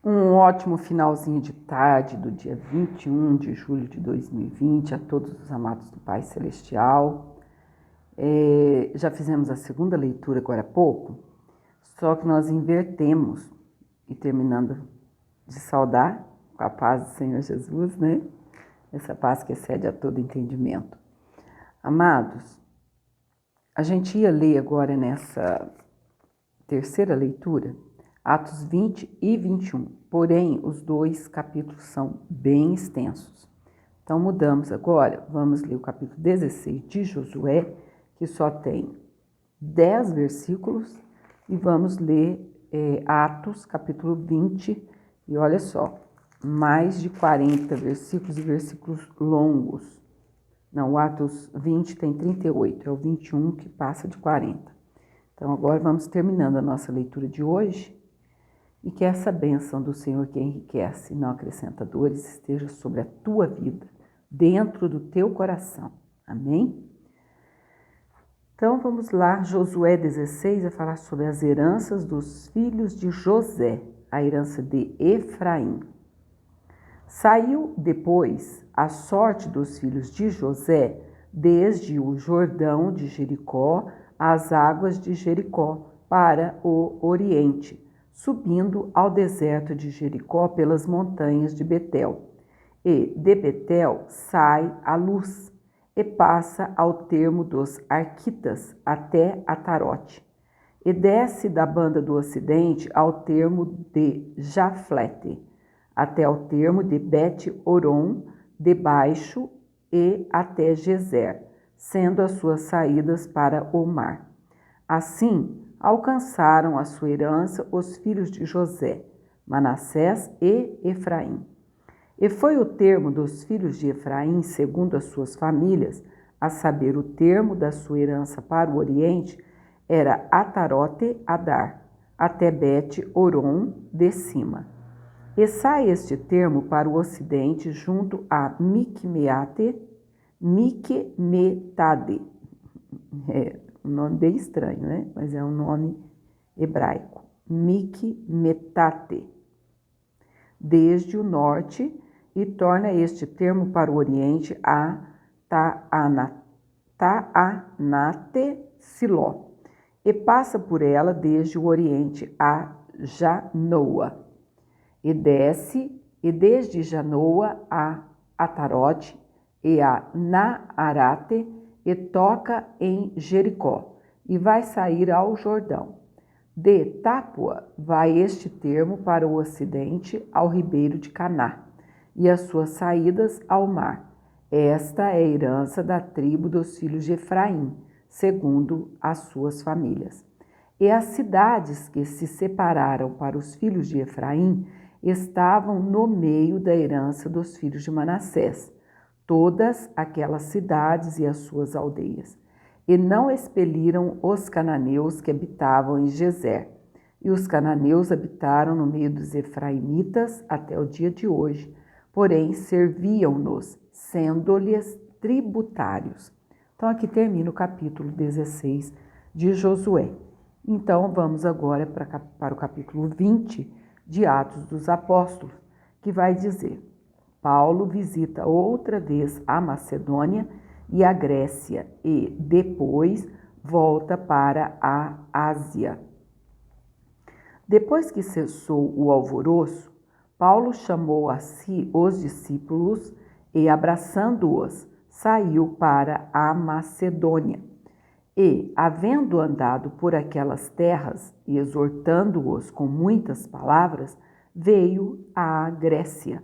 Um ótimo finalzinho de tarde do dia 21 de julho de 2020 a todos os amados do Pai Celestial. Já fizemos a segunda leitura agora há pouco, só que nós invertemos e terminando de saudar com a paz do Senhor Jesus, né? Essa paz que excede a todo entendimento. Amados, a gente ia ler agora nessa terceira leitura Atos 20 e 21, porém os dois capítulos são bem extensos. Então mudamos agora, vamos ler o capítulo 16 de Josué, que só tem 10 versículos, e vamos ler Atos capítulo 20, e olha só, mais de 40 versículos e versículos longos. Não, o Atos 20 tem 38, é o 21 que passa de 40. Então agora vamos terminando a nossa leitura de hoje, e que essa bênção do Senhor que enriquece e não acrescenta dores esteja sobre a tua vida, dentro do teu coração. Amém? Então vamos lá, Josué 16 vai falar sobre as heranças dos filhos de José, a herança de Efraim. Saiu depois a sorte dos filhos de José, desde o Jordão de Jericó às águas de Jericó, para o oriente, subindo ao deserto de Jericó pelas montanhas de Betel. E de Betel sai a luz, e passa ao termo dos Arquitas até Atarote, e desce da banda do ocidente ao termo de Jaflete, até ao termo de Bet-Oron, de baixo, e até Gezer, sendo as suas saídas para o mar. Assim, alcançaram a sua herança os filhos de José, Manassés e Efraim. E foi o termo dos filhos de Efraim, segundo as suas famílias, a saber, o termo da sua herança para o oriente, era Atarote Adar, até Bet-Oron de cima. E sai este termo para o ocidente junto a Micmetade. Um nome bem estranho, né? Mas é um nome hebraico. Micmetate. Desde o norte, e torna este termo para o oriente a Taanate Siló, e passa por ela desde o oriente a Janoa, e desce, e desde Janoa a Atarote, e a Naarate, e toca em Jericó, e vai sair ao Jordão. De Tápua vai este termo para o ocidente ao ribeiro de Caná, e as suas saídas ao mar. Esta é a herança da tribo dos filhos de Efraim, segundo as suas famílias. E as cidades que se separaram para os filhos de Efraim estavam no meio da herança dos filhos de Manassés, todas aquelas cidades e as suas aldeias. E não expeliram os cananeus que habitavam em Gezer. E os cananeus habitaram no meio dos efraimitas até o dia de hoje, porém serviam-nos, sendo-lhes tributários. Então aqui termina o capítulo 16 de Josué. Então vamos agora para o capítulo 20 de Atos dos Apóstolos, que vai dizer: Paulo visita outra vez a Macedônia e a Grécia, e depois volta para a Ásia. Depois que cessou o alvoroço, Paulo chamou a si os discípulos e, abraçando-os, saiu para a Macedônia. E, havendo andado por aquelas terras e exortando-os com muitas palavras, veio à Grécia.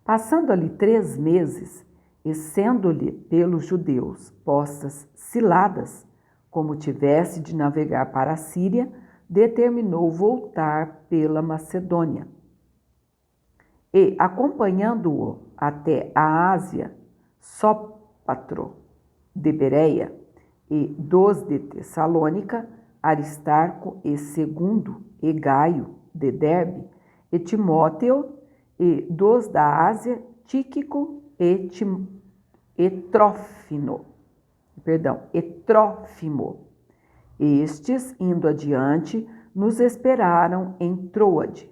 Passando ali 3 meses, e sendo-lhe pelos judeus postas ciladas, como tivesse de navegar para a Síria, determinou voltar pela Macedônia. E, acompanhando-o até a Ásia, Sópatro de Bereia, e dos de Tessalônica, Aristarco e Segundo, e Gaio de Derbe, e Timóteo, e dos da Ásia, Tíquico e Trófimo. Estes, indo adiante, nos esperaram em Troade.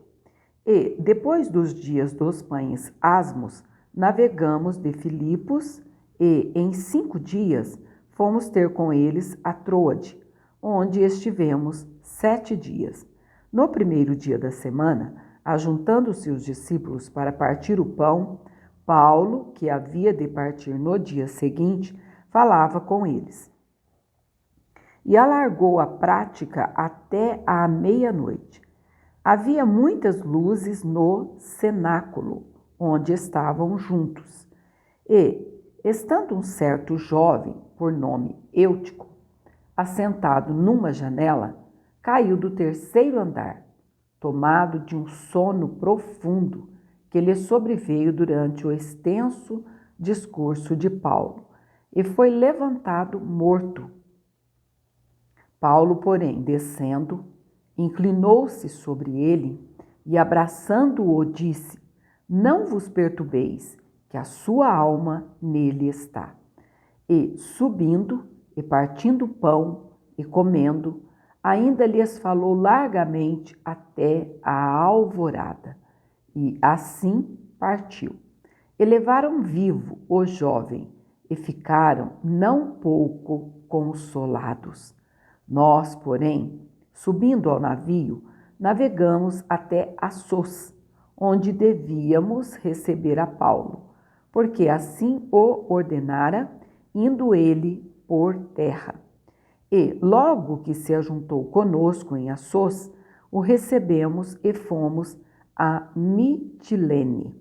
E, depois dos dias dos pães asmos, navegamos de Filipos e, em 5 dias, fomos ter com eles a Troade, onde estivemos 7 dias. No primeiro dia da semana, ajuntando-se os discípulos para partir o pão, Paulo, que havia de partir no dia seguinte, falava com eles. E alargou a prática até à meia-noite. Havia muitas luzes no cenáculo, onde estavam juntos. E, estando um certo jovem, por nome Eutico, assentado numa janela, caiu do 3º andar, tomado de um sono profundo que lhe sobreveio durante o extenso discurso de Paulo, e foi levantado morto. Paulo, porém, descendo, inclinou-se sobre ele e, abraçando-o, disse: Não vos perturbeis, que a sua alma nele está. E, subindo e partindo o pão e comendo, ainda lhes falou largamente até a alvorada. E assim partiu. E levaram vivo o jovem e ficaram não pouco consolados. Nós, porém, subindo ao navio, navegamos até Assos, onde devíamos receber a Paulo, porque assim o ordenara, indo ele por terra. E, logo que se ajuntou conosco em Assos, o recebemos e fomos a Mitilene.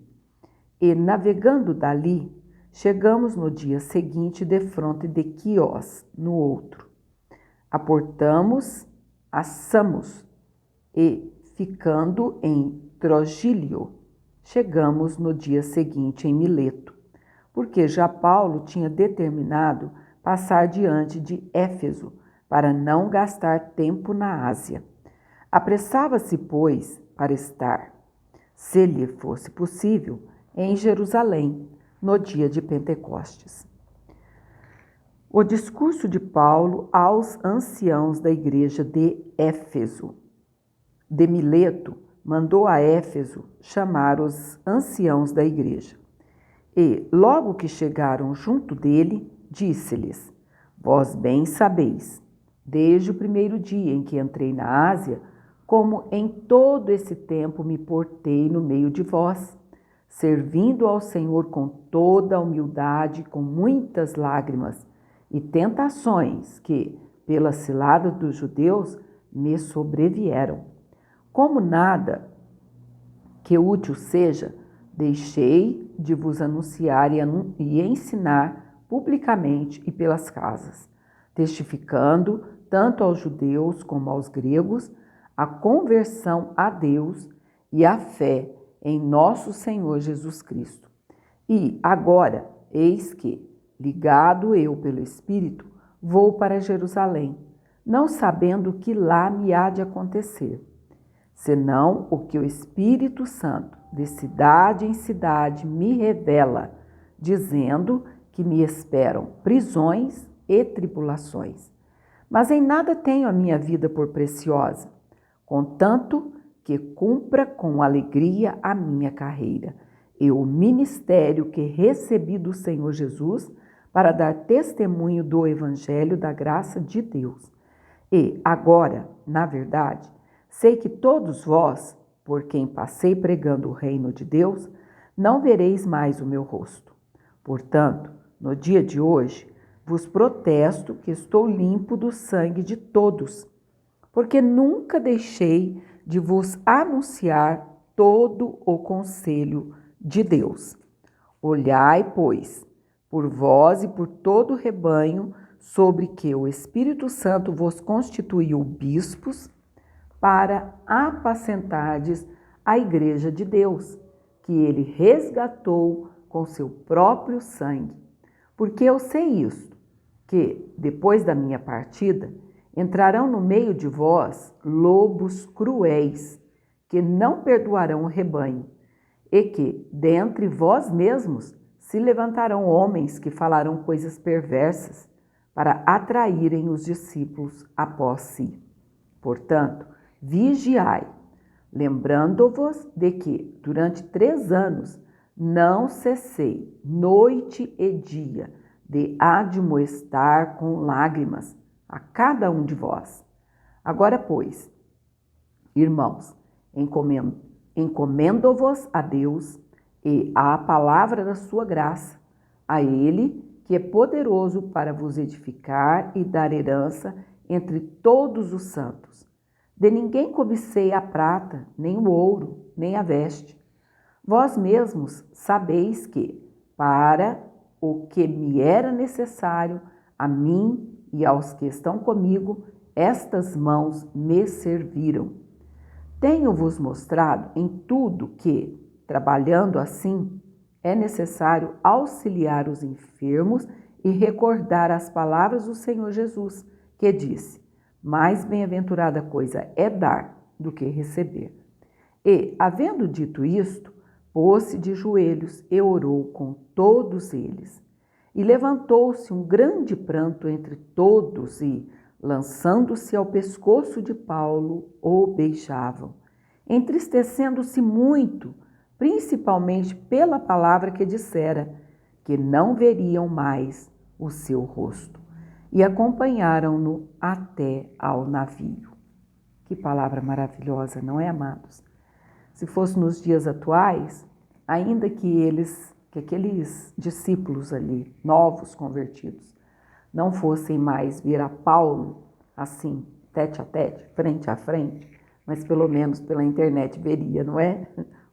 E, navegando dali, chegamos no dia seguinte defronte de Quiós, no outro. Aportamos a Samos e, ficando em Trogílio, chegamos no dia seguinte em Mileto, porque já Paulo tinha determinado passar diante de Éfeso, para não gastar tempo na Ásia. Apressava-se, pois, para estar, se lhe fosse possível, em Jerusalém, no dia de Pentecostes. O discurso de Paulo aos anciãos da igreja de Éfeso. De Mileto, mandou a Éfeso chamar os anciãos da igreja. E, logo que chegaram junto dele, disse-lhes: Vós bem sabeis, desde o primeiro dia em que entrei na Ásia, como em todo esse tempo me portei no meio de vós, servindo ao Senhor com toda a humildade, com muitas lágrimas e tentações que, pela cilada dos judeus, me sobrevieram. Como nada que útil seja, deixei de vos anunciar e ensinar publicamente e pelas casas, testificando tanto aos judeus como aos gregos a conversão a Deus e a fé em nosso Senhor Jesus Cristo. E agora, eis que, ligado eu pelo Espírito, vou para Jerusalém, não sabendo o que lá me há de acontecer, senão o que o Espírito Santo, de cidade em cidade, me revela, dizendo que me esperam prisões e tribulações. Mas em nada tenho a minha vida por preciosa, contanto que cumpra com alegria a minha carreira e o ministério que recebi do Senhor Jesus para dar testemunho do Evangelho da graça de Deus. E agora, na verdade, sei que todos vós, por quem passei pregando o reino de Deus, não vereis mais o meu rosto. Portanto, no dia de hoje, vos protesto que estou limpo do sangue de todos, porque nunca deixei de vos anunciar todo o conselho de Deus. Olhai, pois, por vós e por todo o rebanho, sobre que o Espírito Santo vos constituiu bispos, para apacentardes a igreja de Deus, que ele resgatou com seu próprio sangue. Porque eu sei isto, que, depois da minha partida, entrarão no meio de vós lobos cruéis, que não perdoarão o rebanho, e que, dentre vós mesmos, se levantarão homens que falarão coisas perversas, para atraírem os discípulos após si. Portanto, vigiai, lembrando-vos de que, durante 3 anos, não cessei, noite e dia, de admoestar com lágrimas a cada um de vós. Agora, pois, irmãos, encomendo-vos a Deus e à palavra da sua graça, a Ele que é poderoso para vos edificar e dar herança entre todos os santos. De ninguém cobicei a prata, nem o ouro, nem a veste. Vós mesmos sabeis que, para o que me era necessário, a mim e aos que estão comigo, estas mãos me serviram. Tenho-vos mostrado em tudo que, trabalhando assim, é necessário auxiliar os enfermos e recordar as palavras do Senhor Jesus, que disse: mais bem-aventurada coisa é dar do que receber. E, havendo dito isto, pôs-se de joelhos e orou com todos eles. E levantou-se um grande pranto entre todos e, lançando-se ao pescoço de Paulo, o beijavam, entristecendo-se muito, principalmente pela palavra que dissera, que não veriam mais o seu rosto, e acompanharam-no até ao navio. Que palavra maravilhosa, não é, amados? Se fosse nos dias atuais, ainda que aqueles discípulos ali, novos convertidos, não fossem mais vir a Paulo assim, tete a tete, frente a frente, mas pelo menos pela internet veria, não é?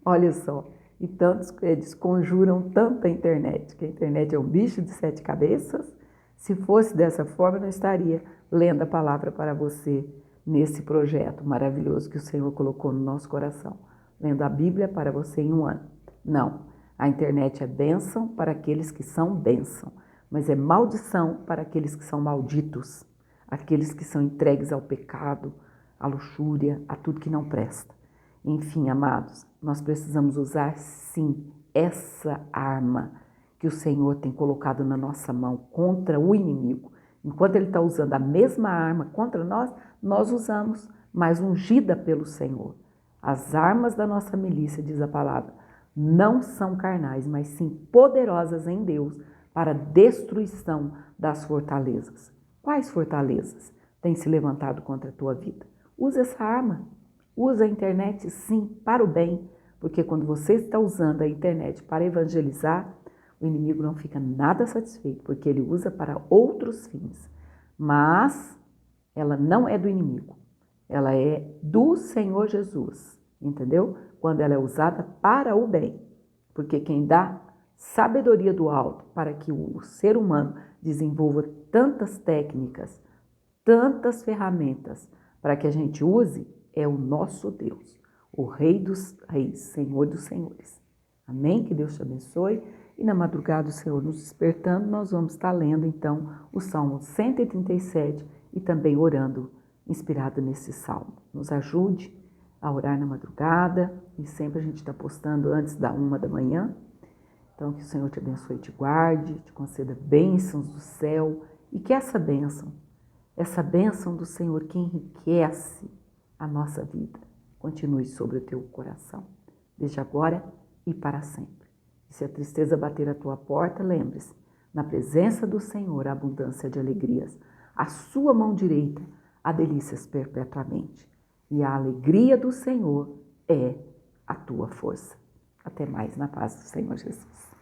Olha só, e tantos eles conjuram tanto a internet, que a internet é um bicho de 7 cabeças. Se fosse dessa forma, eu não estaria lendo a palavra para você nesse projeto maravilhoso que o Senhor colocou no nosso coração, lendo a Bíblia para você em 1 ano. Não, a internet é bênção para aqueles que são bênção, mas é maldição para aqueles que são malditos, aqueles que são entregues ao pecado, à luxúria, a tudo que não presta. Enfim, amados, nós precisamos usar sim essa arma que o Senhor tem colocado na nossa mão contra o inimigo. Enquanto Ele está usando a mesma arma contra nós, nós usamos, mas ungida pelo Senhor. As armas da nossa milícia, diz a palavra, não são carnais, mas sim poderosas em Deus para a destruição das fortalezas. Quais fortalezas têm se levantado contra a tua vida? Use essa arma. Use a internet, sim, para o bem, porque quando você está usando a internet para evangelizar, o inimigo não fica nada satisfeito, porque ele usa para outros fins. Mas ela não é do inimigo, ela é do Senhor Jesus, entendeu? Quando ela é usada para o bem, porque quem dá sabedoria do alto para que o ser humano desenvolva tantas técnicas, tantas ferramentas para que a gente use, é o nosso Deus, o Rei dos Reis, Senhor dos Senhores. Amém? Que Deus te abençoe. E na madrugada, o Senhor nos despertando, nós vamos estar lendo, então, o Salmo 137 e também orando, inspirado nesse Salmo. Nos ajude a orar na madrugada e sempre a gente está postando antes da 1 da manhã. Então, que o Senhor te abençoe e te guarde, te conceda bênçãos do céu e que essa bênção do Senhor que enriquece a nossa vida, continue sobre o teu coração, desde agora e para sempre. E se a tristeza bater a tua porta, lembre-se, na presença do Senhor há abundância de alegrias, a sua mão direita há delícias perpetuamente, e a alegria do Senhor é a tua força. Até mais na paz do Senhor Jesus.